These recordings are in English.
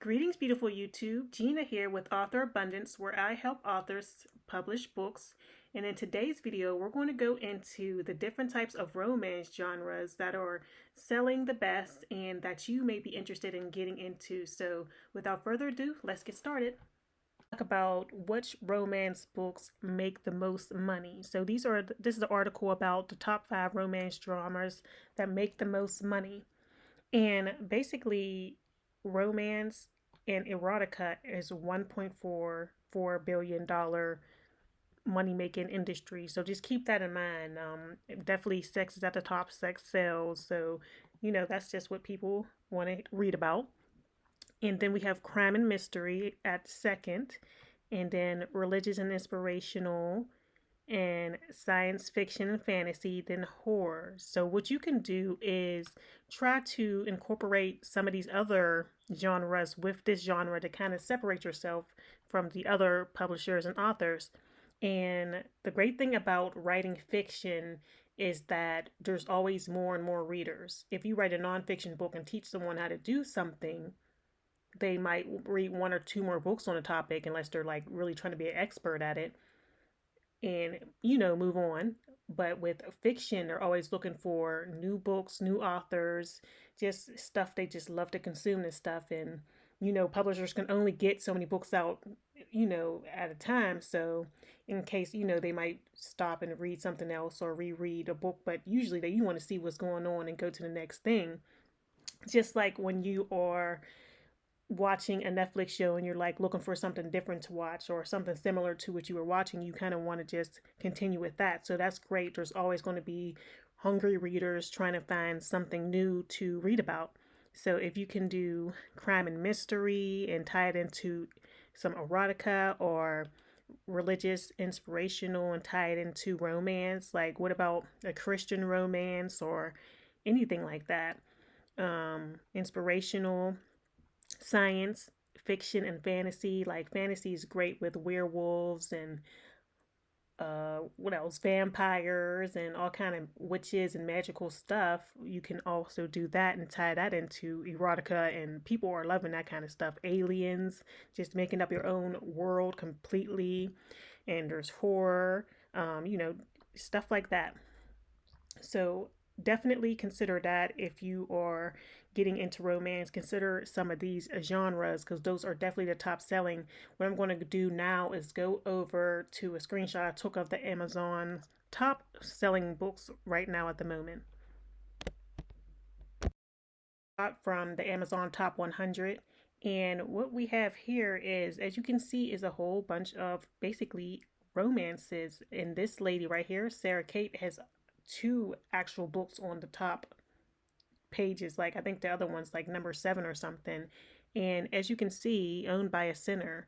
Greetings, beautiful YouTube. Gina here with Author Abundance, where I help authors publish books. And in today's video, we're going to go into the different types of romance genres that are selling the best and that you may be interested in getting into. So without further ado, let's get started. Talk about which romance books make the most money. So this is an article about the top 5 romance dramas that make the most money. And basically, romance and erotica is $1.44 billion money making industry. So just keep that in mind. Definitely sex is at the top, sex sells. So, that's just what people want to read about. And then we have crime and mystery at second. And then religious and inspirational and science fiction and fantasy, then horror. So what you can do is try to incorporate some of these other genres with this genre to kind of separate yourself from the other publishers and authors. And the great thing about writing fiction is that there's always more and more readers. If you write a nonfiction book and teach someone how to do something, they might read one or two more books on a topic unless they're like really trying to be an expert at it and move on. But with fiction, they're always looking for new books, new authors, just stuff they just love to consume and stuff. And publishers can only get so many books out at a time. So in case they might stop and read something else or reread a book, but usually you want to see what's going on and go to the next thing. Just like when you are watching a Netflix show and you're like looking for something different to watch or something similar to what you were watching, you kind of want to just continue with that. So that's great. There's always going to be hungry readers trying to find something new to read about. So if you can do crime and mystery and tie it into some erotica or religious inspirational and tie it into romance, like what about a Christian romance or anything like that? Inspirational, science fiction and fantasy. Like fantasy is great with werewolves and what else, vampires and all kind of witches and magical stuff. You can also do that and tie that into erotica, and people are loving that kind of stuff. Aliens, just making up your own world completely. And there's horror, stuff like that. So definitely consider that if you are getting into romance. Consider some of these genres because those are definitely the top selling. What I'm going to do now is go over to a screenshot I took of the Amazon top selling books right now at the moment. From the Amazon top 100. And what we have here is, as you can see, is a whole bunch of basically romances. And this lady right here, Sarah Kate, has 2 actual books on the top pages. Like I think the other one's like number 7 or something. And as you can see, owned by a sinner,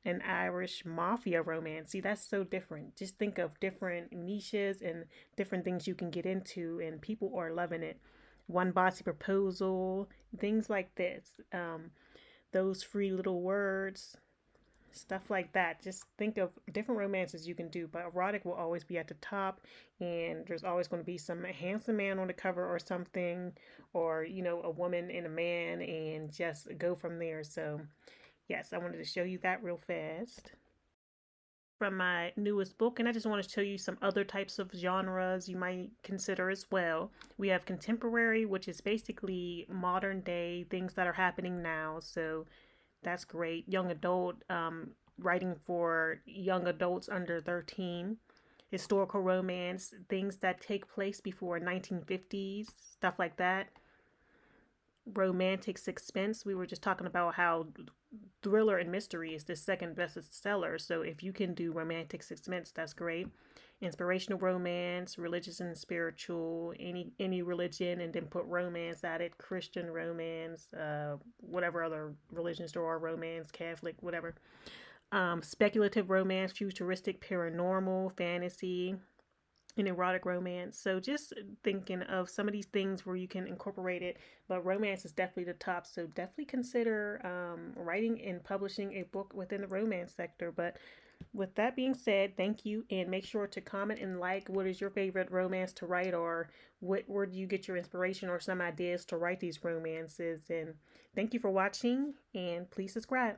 an Irish mafia romance. See, that's so different. Just think of different niches and different things you can get into, and people are loving it. One bossy proposal, things like this. Those free little words, stuff like that. Just think of different romances you can do, but erotic will always be at the top, and there's always going to be some handsome man on the cover or something, or a woman and a man, and just go from there. So yes, I wanted to show you that real fast from my newest book. And I just want to show you some other types of genres you might consider as well. We have contemporary, which is basically modern day things that are happening now. So that's great. Young adult, writing for young adults under 13. Historical romance, things that take place before 1950s, stuff like that. Romantic suspense, we were just talking about how thriller and mystery is the second best seller. So if you can do romantic suspense, that's great. Inspirational romance, religious and spiritual, any religion, and then put romance at it. Christian romance, whatever other religions there are, romance, Catholic, whatever. Speculative romance, futuristic, paranormal, fantasy, an erotic romance. So just thinking of some of these things where you can incorporate it, but romance is definitely the top. So definitely consider writing and publishing a book within the romance sector. But with that being said, thank you, and make sure to comment and like what is your favorite romance to write, or where do you get your inspiration or some ideas to write these romances. And thank you for watching, and please subscribe.